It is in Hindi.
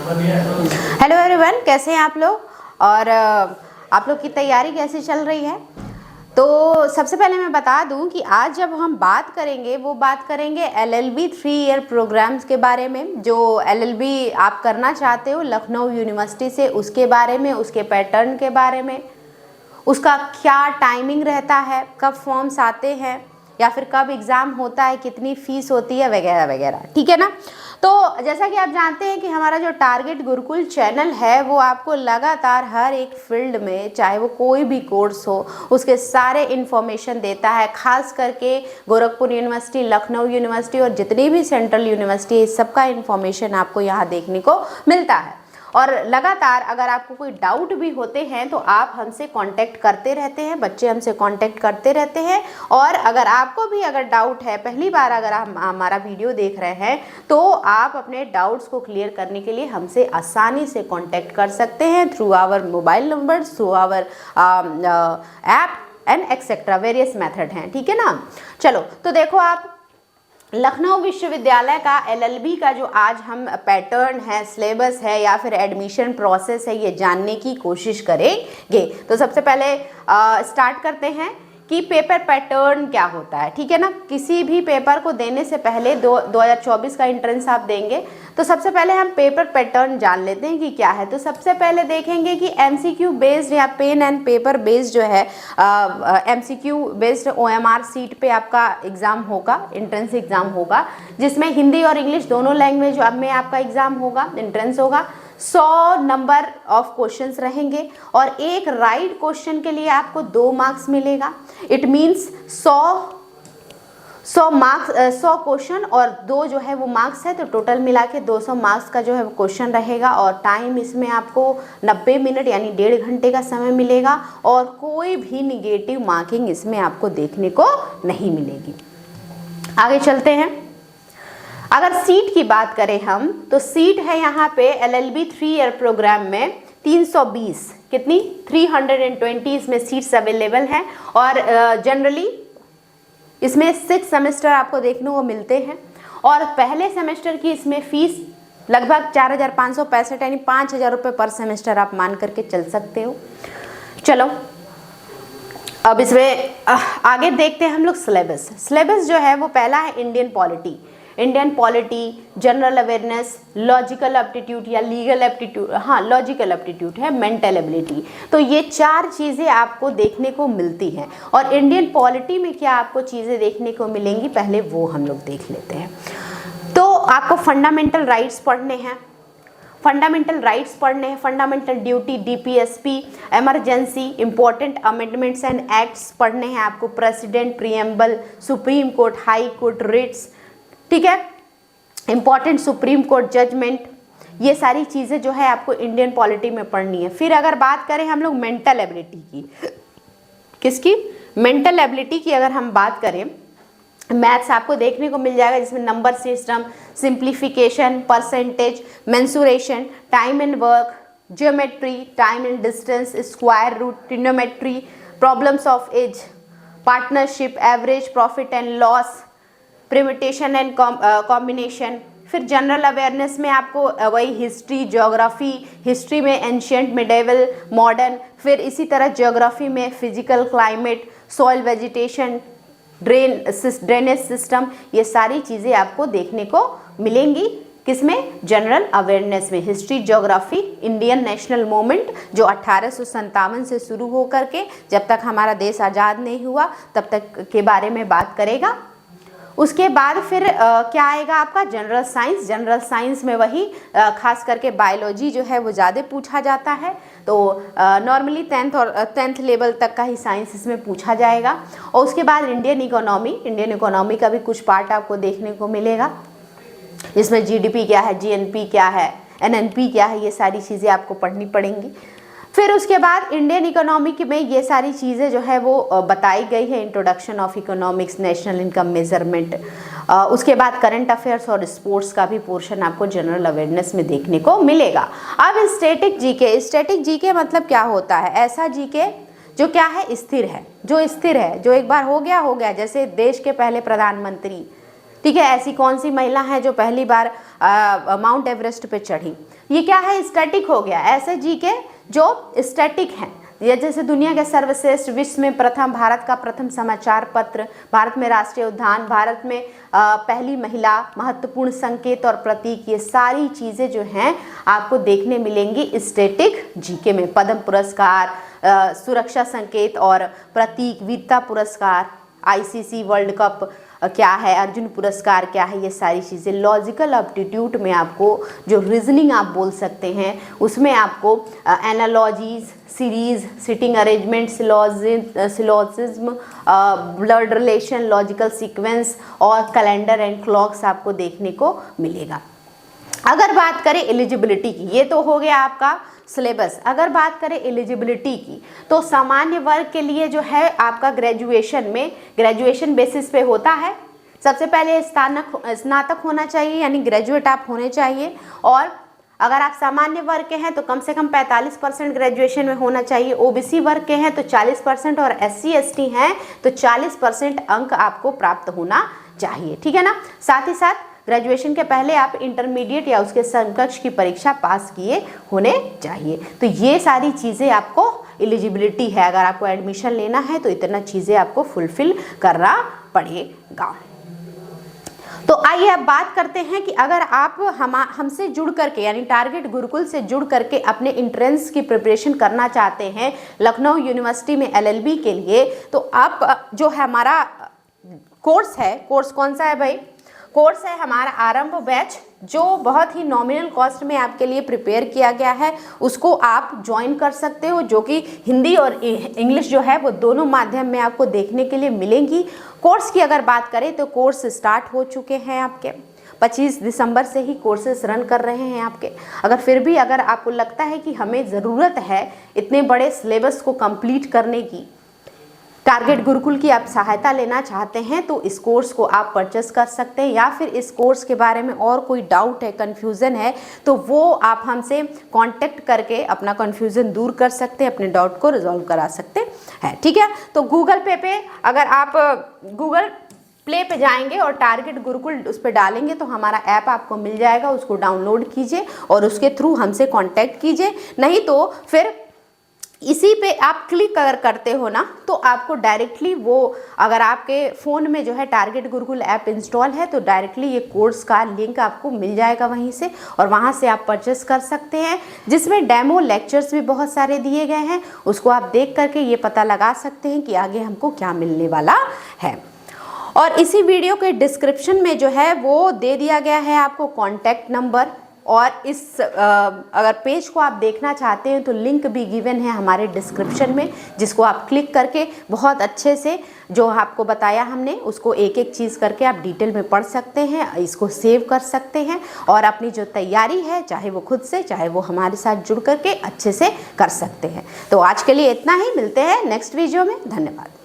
हेलो एवरीवन, कैसे हैं आप लोग और आप लोग की तैयारी कैसी चल रही है। तो सबसे पहले मैं बता दूं कि आज जब हम बात करेंगे वो बात करेंगे एलएलबी 3 ईयर प्रोग्राम्स के बारे में। जो एलएलबी आप करना चाहते हो लखनऊ यूनिवर्सिटी से, उसके बारे में, उसके पैटर्न के बारे में, उसका क्या टाइमिंग रहता है, कब फॉर्म्स आते हैं या फिर कब एग्ज़ाम होता है, कितनी फ़ीस होती है, वगैरह वगैरह। ठीक है ना। तो जैसा कि आप जानते हैं कि हमारा जो टारगेट गुरुकुल चैनल है वो आपको लगातार हर एक फील्ड में, चाहे वो कोई भी कोर्स हो, उसके सारे इन्फॉर्मेशन देता है। खास करके गोरखपुर यूनिवर्सिटी, लखनऊ यूनिवर्सिटी और जितनी भी सेंट्रल यूनिवर्सिटी, इस सब का इन्फॉर्मेशन आपको यहाँ देखने को मिलता है। और लगातार अगर आपको कोई डाउट भी होते हैं तो आप हमसे कांटेक्ट करते रहते हैं, बच्चे हमसे कांटेक्ट करते रहते हैं। और अगर आपको भी अगर डाउट है, पहली बार अगर आप हमारा वीडियो देख रहे हैं, तो आप अपने डाउट्स को क्लियर करने के लिए हमसे आसानी से कांटेक्ट कर सकते हैं through our mobile number, through our app and etcetera various method हैं। ठीक है ना। चलो, तो देखो आप लखनऊ विश्वविद्यालय का एलएलबी का जो आज हम पैटर्न है, सिलेबस है या फिर एडमिशन प्रोसेस है, ये जानने की कोशिश करेंगे। तो सबसे पहले स्टार्ट करते हैं कि पेपर पैटर्न क्या होता है। ठीक है ना। किसी भी पेपर को देने से पहले 2024 का एंट्रेंस आप देंगे तो सबसे पहले हम पेपर पैटर्न जान लेते हैं कि क्या है। तो सबसे पहले देखेंगे कि एमसीक्यू बेस्ड या पेन एंड पेपर बेस्ड जो है, एमसीक्यू बेस्ड ओएमआर सीट पे आपका एग्ज़ाम होगा, एंट्रेंस एग्ज़ाम होगा, जिसमें हिंदी और इंग्लिश दोनों लैंग्वेज में आपका एग्ज़ाम होगा, एंट्रेंस होगा। 100 नंबर ऑफ क्वेश्चंस रहेंगे और एक राइट क्वेश्चन के लिए आपको 2 मार्क्स मिलेगा। इट मीन्स 100 मार्क्स, 100 क्वेश्चन और 2 जो है वो मार्क्स है, तो टोटल मिला के 200 मार्क्स का जो है वो क्वेश्चन रहेगा। और टाइम इसमें आपको 90 मिनट यानी 1.5 घंटे का समय मिलेगा और कोई भी निगेटिव मार्किंग इसमें आपको देखने को नहीं मिलेगी। आगे चलते हैं। अगर सीट की बात करें हम, तो सीट है यहाँ पे एलएलबी 3 ईयर प्रोग्राम में 320, कितनी 320 इसमें सीट्स अवेलेबल हैं। और जनरली इसमें 6 सेमेस्टर आपको देखने को मिलते हैं और पहले सेमेस्टर की इसमें फीस लगभग 4,565 यानी 5,000 रुपये पर सेमेस्टर आप मान करके चल सकते हो। चलो, अब इसमें आगे देखते हैं हम लोग सिलेबस। सिलेबस जो है वो पहला है Indian polity, general awareness, logical aptitude या लीगल एप्टीट्यूड, हाँ लॉजिकल एप्टीट्यूड है, मेंटल एबिलिटी। तो ये 4 चीज़ें आपको देखने को मिलती हैं। और इंडियन पॉलिटी में क्या आपको चीज़ें देखने को मिलेंगी, पहले वो हम लोग देख लेते हैं। तो आपको फंडामेंटल राइट्स पढ़ने हैं, fundamental duty, DPSP, emergency, important amendments and acts पढ़ने हैं आपको, president, preamble, supreme court, high court, writs, ठीक है, इंपॉर्टेंट सुप्रीम कोर्ट जजमेंट, ये सारी चीज़ें जो है आपको इंडियन पॉलिटी में पढ़नी है। फिर अगर बात करें हम लोग मेंटल एबिलिटी की, किसकी, मेंटल एबिलिटी की अगर हम बात करें, मैथ्स आपको देखने को मिल जाएगा जिसमें number system, simplification, percentage, mensuration, time and work, geometry, time and distance, square root, trigonometry, problems of age, partnership, average, profit and loss, permutation and combination. फिर जनरल अवेयरनेस में आपको वही हिस्ट्री, ज्योग्राफी, हिस्ट्री में एंशियंट, मिडेवल, मॉडर्न, फिर इसी तरह ज्योग्राफी में physical, climate, soil, vegetation, drainage system, ये सारी चीज़ें आपको देखने को मिलेंगी। किसमें, जनरल अवेयरनेस में। History, geography, Indian national movement जो 1857 से शुरू हो करके जब तक हमारा देश आज़ाद नहीं हुआ तब तक के बारे में बात करेगा। उसके बाद फिर क्या आएगा आपका, जनरल साइंस में वही खास करके बायोलॉजी जो है वो ज़्यादा पूछा जाता है। तो नॉर्मली 10th लेवल तक का ही साइंस इसमें पूछा जाएगा। और उसके बाद इंडियन इकोनॉमी का भी कुछ पार्ट आपको देखने को मिलेगा, जिसमें जीडीपी क्या है, जीएनपी क्या है, एनएनपी क्या है, ये सारी चीज़ें आपको पढ़नी पड़ेंगी। फिर उसके बाद इंडियन इकोनॉमिक में ये सारी चीज़ें जो है वो बताई गई है, introduction of economics, national income measurement. उसके बाद करंट अफेयर्स और स्पोर्ट्स का भी पोर्शन आपको जनरल अवेयरनेस में देखने को मिलेगा। अब स्टैटिक जीके मतलब क्या होता है, ऐसा जीके जो क्या है, स्थिर है, जो एक बार हो गया, जैसे देश के पहले प्रधानमंत्री, ठीक है। ऐसी कौन सी महिला है जो पहली बार माउंट एवरेस्ट पे चढ़ी? ये क्या है? स्टैटिक हो गया। ऐसे जी के जो स्टैटिक हैं, ये जैसे दुनिया के सर्वश्रेष्ठ, विश्व में प्रथम, भारत का प्रथम समाचार पत्र, भारत में राष्ट्रीय उद्यान, भारत में पहली महिला, महत्वपूर्ण संकेत और प्रतीक, ये सारी चीज़ें जो हैं आपको देखने मिलेंगी स्टैटिक जीके में। पद्म पुरस्कार, सुरक्षा संकेत और प्रतीक, वीरता पुरस्कार, आईसीसी वर्ल्ड कप क्या है, अर्जुन पुरस्कार क्या है, ये सारी चीज़ें। लॉजिकल एप्टीट्यूड में आपको जो रीजनिंग आप बोल सकते हैं, उसमें आपको analogies, series, sitting arrangement, syllogism, blood relation, logical sequence और कैलेंडर एंड क्लॉक्स आपको देखने को मिलेगा। अगर बात करें एलिजिबिलिटी की, ये तो हो गया आपका सिलेबस। अगर बात करें एलिजिबिलिटी की, तो सामान्य वर्ग के लिए जो है आपका ग्रेजुएशन बेसिस पे होता है। सबसे पहले स्नातक होना चाहिए, यानी ग्रेजुएट आप होने चाहिए। और अगर आप सामान्य वर्ग के हैं तो कम से कम 45% ग्रेजुएशन में होना चाहिए। ओबीसी वर्ग के हैं तो 40% और SC ST हैं तो 40% अंक आपको प्राप्त होना चाहिए, ठीक है ना। साथ ही साथ ग्रेजुएशन के पहले आप इंटरमीडिएट या उसके समकक्ष की परीक्षा पास किए होने चाहिए। तो ये सारी चीज़ें आपको एलिजिबिलिटी है। अगर आपको एडमिशन लेना है तो इतना चीज़ें आपको फुलफिल करना पड़ेगा। तो आइए अब बात करते हैं कि अगर आप हमसे जुड़ करके, यानी टारगेट गुरुकुल से जुड़ करके अपने एंट्रेंस की प्रिपरेशन करना चाहते हैं लखनऊ यूनिवर्सिटी में LLB के लिए, तो आप जो है हमारा कोर्स है, कोर्स कौन सा है भाई? कोर्स है हमारा आरंभ बैच, जो बहुत ही नॉमिनल कॉस्ट में आपके लिए प्रिपेयर किया गया है। उसको आप ज्वाइन कर सकते हो, जो कि हिंदी और इंग्लिश जो है वो दोनों माध्यम में आपको देखने के लिए मिलेंगी। कोर्स की अगर बात करें तो कोर्स स्टार्ट हो चुके हैं आपके 25 दिसंबर से ही कोर्सेस रन कर रहे हैं आपके। अगर आपको लगता है कि हमें ज़रूरत है इतने बड़े सिलेबस को कंप्लीट करने की, टारगेट गुरुकुल की आप सहायता लेना चाहते हैं, तो इस कोर्स को आप परचेस कर सकते हैं। या फिर इस कोर्स के बारे में और कोई डाउट है, कन्फ्यूज़न है, तो वो आप हमसे कांटेक्ट करके अपना कन्फ्यूज़न दूर कर सकते हैं, अपने डाउट को रिजॉल्व करा सकते हैं, ठीक है। तो गूगल पे अगर आप गूगल प्ले पे जाएंगे और टारगेट गुरुकुल उस पर डालेंगे तो हमारा ऐप आपको मिल जाएगा, उसको डाउनलोड कीजिए और उसके थ्रू हमसे कांटेक्ट कीजिए। नहीं तो फिर इसी पे आप क्लिक अगर करते हो ना, तो आपको डायरेक्टली वो, अगर आपके फ़ोन में जो है टारगेट गुरुकुल ऐप इंस्टॉल है, तो डायरेक्टली ये कोर्स का लिंक आपको मिल जाएगा वहीं से, और वहाँ से आप परचेस कर सकते हैं, जिसमें डेमो लेक्चर्स भी बहुत सारे दिए गए हैं। उसको आप देख करके ये पता लगा सकते हैं कि आगे हमको क्या मिलने वाला है। और इसी वीडियो के डिस्क्रिप्शन में जो है वो दे दिया गया है आपको कॉन्टैक्ट नंबर, और इस अगर पेज को आप देखना चाहते हैं तो लिंक भी गिवन है हमारे डिस्क्रिप्शन में, जिसको आप क्लिक करके बहुत अच्छे से जो आपको बताया हमने उसको एक एक चीज़ करके आप डिटेल में पढ़ सकते हैं, इसको सेव कर सकते हैं और अपनी जो तैयारी है, चाहे वो खुद से चाहे वो हमारे साथ जुड़ करके अच्छे से कर सकते हैं। तो आज के लिए इतना ही, मिलते हैं नेक्स्ट वीडियो में। धन्यवाद।